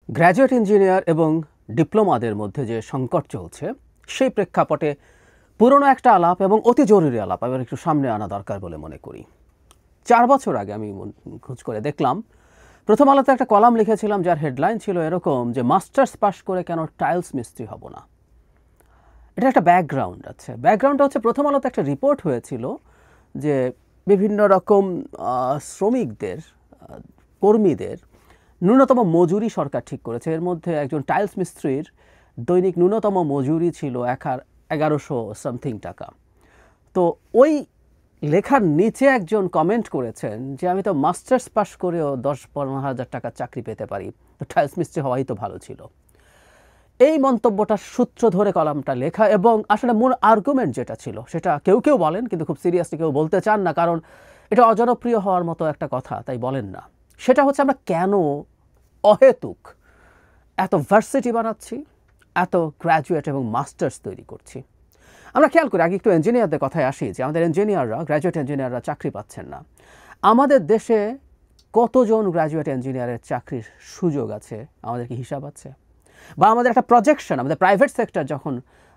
Graduate engineer এবং ডিপ্লোমাদের মধ্যে যে সংকট চলছে সেই প্রেক্ষাপটে পুরনো একটা আলাপ এবং অতি জরুরি আলাপ আবার একটু সামনে আনা দরকার বলে মনে করি। 4 বছর আগে আমি খোঁজ করে দেখলাম, প্রথম আলোতে একটা কলাম লিখেছিলাম যার হেডলাইন ছিল এরকম যে মাস্টার্স পাশ করে কেন টাইলস মিস্ত্রি হব না। এটা একটা ব্যাকগ্রাউন্ড আছে। ব্যাকগ্রাউন্ডটা হচ্ছে প্রথম আলোতে একটা রিপোর্ট হয়েছিল যে বিভিন্ন রকম শ্রমিকদের কর্মীদের ন্যূনতম মজুরি সরকার ঠিক করেছে। এর মধ্যে একজন টাইলস মিস্ত্রির দৈনিক ন্যূনতম মজুরি ছিল 1100 সামথিং টাকা। তো ওই লেখার নিচে একজন কমেন্ট করেছেন যে আমি তো মাস্টার্স পাস করেও 10-15 হাজার টাকা চাকরি পেতে পারি, তো টাইলস মিস্ত্রি হওয়াই তো ভালো ছিল। এই মন্তব্যটার সূত্র ধরে কলামটা লেখা, এবং আসলে মূল আর্গুমেন্ট যেটা ছিল সেটা কেউ কেউ বলেন কিন্তু খুব সিরিয়াসলি কেউ বলতে চান না, কারণ এটা অজনপ্রিয় হওয়ার মতো একটা কথা, তাই বলেন না। সেটা হচ্ছে আমরা কেন অহেতুক এত ভার্সিটি বানাচ্ছি, এত গ্র্যাজুয়েট এবং মাস্টার্স তৈরি করছি। আমরা খেয়াল করি, আগে একটু ইঞ্জিনিয়ারদের কথায় আসি, যে আমাদের ইঞ্জিনিয়াররা, গ্র্যাজুয়েট ইঞ্জিনিয়াররা চাকরি পাচ্ছেন না। আমাদের দেশে কতজন গ্র্যাজুয়েট ইঞ্জিনিয়ারের চাকরির সুযোগ আছে আমাদের কি হিসাব আছে? বা আমাদের একটা প্রজেকশন, আমাদের প্রাইভেট সেক্টর যখন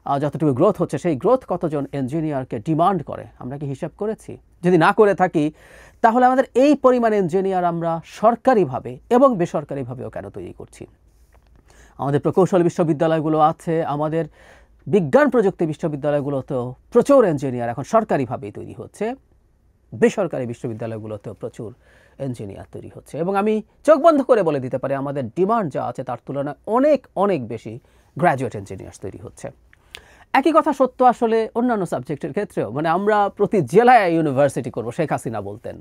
যতটুকু গ্রোথ হচ্ছে সেই গ্রোথ কতজন ইঞ্জিনিয়ারকে ডিমান্ড করে আমরা কি হিসাব করেছি? যদি না করে থাকি তাহলে আমাদের এই পরিমাণ ইঞ্জিনিয়ার আমরা সরকারিভাবে এবং বেসরকারিভাবেও কেন তৈরি করছি? আমাদের প্রকৌশল বিশ্ববিদ্যালয়গুলো আছে, আমাদের বিজ্ঞান প্রযুক্তি বিশ্ববিদ্যালয়গুলোতেও প্রচুর ইঞ্জিনিয়ার এখন সরকারিভাবেই তৈরি হচ্ছে, বেসরকারি বিশ্ববিদ্যালয়গুলোতেও প্রচুর ইঞ্জিনিয়ার তৈরি হচ্ছে। এবং আমি চোখ বন্ধ করে বলে দিতে পারি আমাদের ডিমান্ড যা আছে তার তুলনায় অনেক অনেক বেশি গ্র্যাজুয়েট ইঞ্জিনিয়ার্স তৈরি হচ্ছে। একই কথা সত্য আসলে অন্যান্য সাবজেক্টের ক্ষেত্রেও। মানে আমরা প্রতি জেলায় ইউনিভার্সিটি করব, শেখ হাসিনা বলতেন,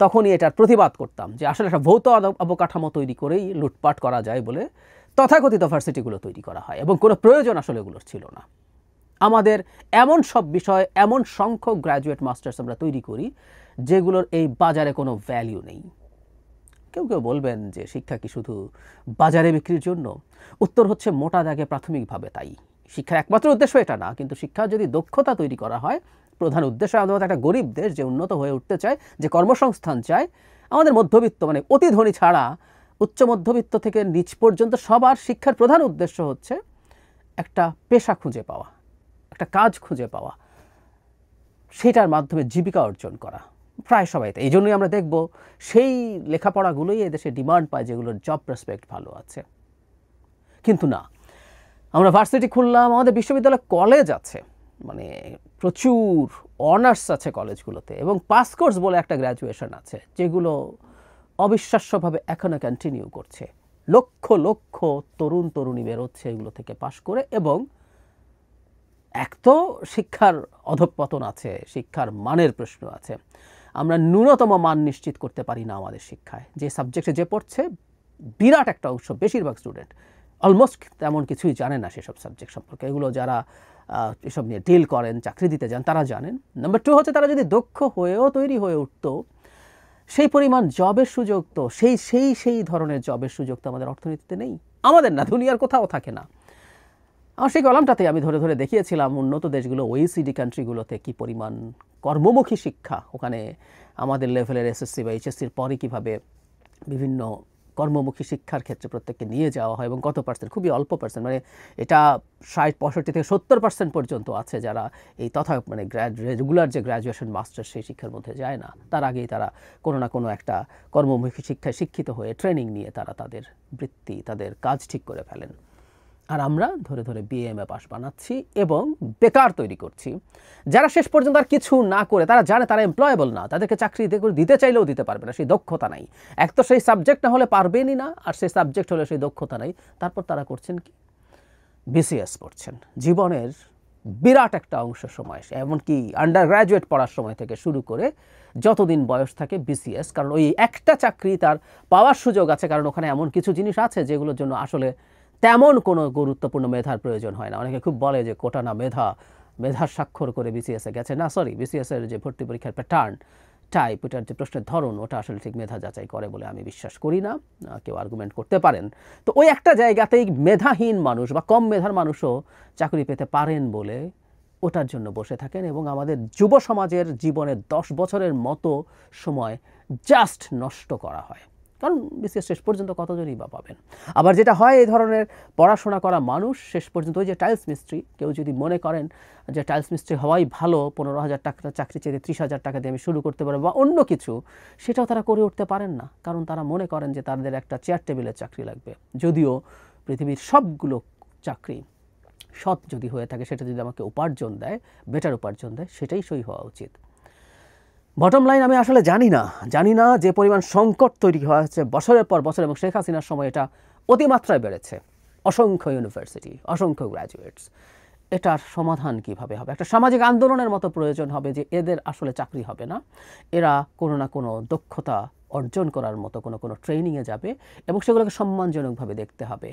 তখনই এটার প্রতিবাদ করতাম যে আসলে একটা ভৌত অবকাঠামো তৈরি করেই লুটপাট করা যায় বলে তথাকথিত ভার্সিটিগুলো তৈরি করা হয়, এবং কোনো প্রয়োজন আসলে এগুলোর ছিল না। আমাদের এমন সব বিষয়, এমন সংখ্যক গ্র্যাজুয়েট মাস্টার্স আমরা তৈরি করি যেগুলোর এই বাজারে কোনো ভ্যালিউ নেই। কেউ কেউ বলবেন যে শিক্ষা কি শুধু বাজারে বিক্রির জন্য? উত্তর হচ্ছে মোটা দাগে প্রাথমিকভাবে তাই। শিক্ষার একমাত্র উদ্দেশ্য এটা না, কিন্তু শিক্ষা যদি দক্ষতা তৈরি করা হয়, প্রধান উদ্দেশ্য আমাদের একটা গরিব দেশ যে উন্নত হয়ে উঠতে চায়, যে কর্মসংস্থান চায়, আমাদের মধ্যবিত্ত মানে অতি ধনী ছাড়া উচ্চ মধ্যবিত্ত থেকে নিচ পর্যন্ত সবার শিক্ষার প্রধান উদ্দেশ্য হচ্ছে একটা পেশা খুঁজে পাওয়া, একটা কাজ খুঁজে পাওয়া, সেটার মাধ্যমে জীবিকা অর্জন করা। প্রায় সবাই তাই। এই জন্যই আমরা দেখব সেই লেখাপড়াগুলোই এদেশে ডিমান্ড পায় যেগুলোর জব প্রসপেক্ট ভালো আছে। কিন্তু না, আমরা ভার্সিটি খুললাম, আমাদের বিশ্ববিদ্যালয় কলেজ আছে, মানে প্রচুর অনার্স আছে কলেজগুলোতে, এবং পাস কোর্স বলে একটা গ্র্যাজুয়েশন আছে যেগুলো অবিশ্বাস্যভাবে এখনও কন্টিনিউ করছে। লক্ষ লক্ষ তরুণ তরুণী বেরোচ্ছে এগুলো থেকে পাশ করে, এবং এক তো শিক্ষার অধঃপতন আছে, শিক্ষার মানের প্রশ্ন আছে। আমরা ন্যূনতম মান নিশ্চিত করতে পারি না আমাদের শিক্ষায়। যে সাবজেক্টে যে পড়ছে বিরাট একটা অংশ, বেশিরভাগ স্টুডেন্ট অলমোস্ট তেমন কিছুই জানে না সেসব সাবজেক্ট সম্পর্কে। এগুলো যারা এসব নিয়ে ডিল করেন, চাকরি দিতে যান, তারা জানেন। নাম্বার 2 হচ্ছে তারা যদি দক্ষ হয়েও তৈরি হয়ে উঠতো, সেই পরিমাণ জবের সুযোগ তো সেই ধরনের জবের সুযোগ তো আমাদের অর্থনীতিতে নেই। আমাদের না, দুনিয়ার কোথাও থাকে না। আমার সেই কলামটাতে আমি ধরে ধরে দেখিয়েছিলাম উন্নত দেশগুলো, OECD কান্ট্রিগুলোতে কী পরিমাণ কর্মমুখী শিক্ষা, ওখানে আমাদের লেভেলের এসএসসি বা এইচএসসির পরে কীভাবে বিভিন্ন কর্মমুখী শিক্ষার ক্ষেত্রে প্রত্যেককে নিয়ে যাওয়া হয়, এবং কত পার্সেন্ট, খুবই অল্প পার্সেন্ট, মানে এটা 60-65 থেকে 70% পর্যন্ত আছে যারা এই মানে রেগুলার যে গ্র্যাজুয়েশন মাস্টার সেই শিক্ষার মধ্যে যায় না। তার আগেই তারা কোনো না কোনো একটা কর্মমুখী শিক্ষায় শিক্ষিত হয়ে ট্রেনিং নিয়ে তারা তাদের বৃত্তি, তাদের কাজ ঠিক করে ফেলেন। আর আমরা ধরে ধরে BA-MA পাস বানাচ্ছি এবং বেকার তৈরি করছি, যারা শেষ পর্যন্ত আর কিছু না করে, তারা জানে তারা এমপ্লয়েবল না, তাদেরকে চাকরি দিতে চাইলেও দিতে পারবে না, সেই দক্ষতা নাই। এক তো সেই সাবজেক্ট না হলে পারবেনই না, আর সেই সাবজেক্ট হলে সেই দক্ষতা নাই। তারপর তারা করছেন কি? BCS পড়ছেন। জীবনের বিরাট একটা অংশ সময়, এমনকি আন্ডার গ্র্যাজুয়েট পড়ার সময় থেকে শুরু করে যতদিন বয়স থাকে BCS, কারণ ওই একটা চাকরি তার পাওয়ার সুযোগ আছে, কারণ ওখানে এমন কিছু জিনিস আছে যেগুলোর জন্য আসলে তেমন কোনো গুরুত্বপূর্ণ মেধার প্রয়োজন হয় না। অনেকে খুব বলে যে কোটা না মেধার স্বাক্ষর করে BCS-এ গেছে। না, সরি, BCS-এর যে ভর্তি পরীক্ষার প্যাটার্ন, টাইপ, এটার যে প্রশ্নের ধরন, ওটা আসলে ঠিক মেধা যাচাই করে বলে আমি বিশ্বাস করি না। কেউ আর্গুমেন্ট করতে পারেন। তো ওই একটা জায়গাতেই মেধাহীন মানুষ বা কম মেধার মানুষও চাকরি পেতে পারেন বলে ওটার জন্য বসে থাকেন, এবং আমাদের যুব সমাজের জীবনের 10 বছরের মতো সময় জাস্ট নষ্ট করা হয়। কারণ বিসিএস শেষ পর্যন্ত কতজনই বা পাবেন। আবার যেটা হয়, এই ধরনের পড়াশোনা করা মানুষ শেষ পর্যন্ত ওই যে টাইলস মিস্ত্রি, কেউ যদি মনে করেন যে টাইলস মিস্ত্রি হওয়াই ভালো, 15,000 টাকা চাকরি চেয়ে 30,000 টাকা দিয়ে আমি শুরু করতে পারবো বা অন্য কিছু, সেটাও তারা করে উঠতে পারেন না। কারণ তারা মনে করেন যে তাদের একটা চেয়ার টেবিলের চাকরি লাগবে। যদিও পৃথিবীর সবগুলো চাকরি সৎ যদি হয়ে থাকে, সেটা যদি আমাকে উপার্জন দেয়, বেটার উপার্জন দেয়, সেটাই সই হওয়া উচিত। বটম লাইন, আমি আসলে জানি না যে পরিমাণ সংকট তৈরি হয়েছে বছরের পর বছর, এবং শেখ হাসিনার সময় এটা অতিমাত্রায় বেড়েছে। অসংখ্য ইউনিভার্সিটি, অসংখ্য গ্র্যাজুয়েটস, এটার সমাধান কিভাবে হবে? একটা সামাজিক আন্দোলনের মতো প্রয়োজন হবে যে এদের আসলে চাকরি হবে না, এরা কোনো না কোনো দক্ষতা অর্জন করার মতো কোনো ট্রেনিংয়ে যাবে এবং সেগুলোকে সম্মানজনকভাবে দেখতে হবে।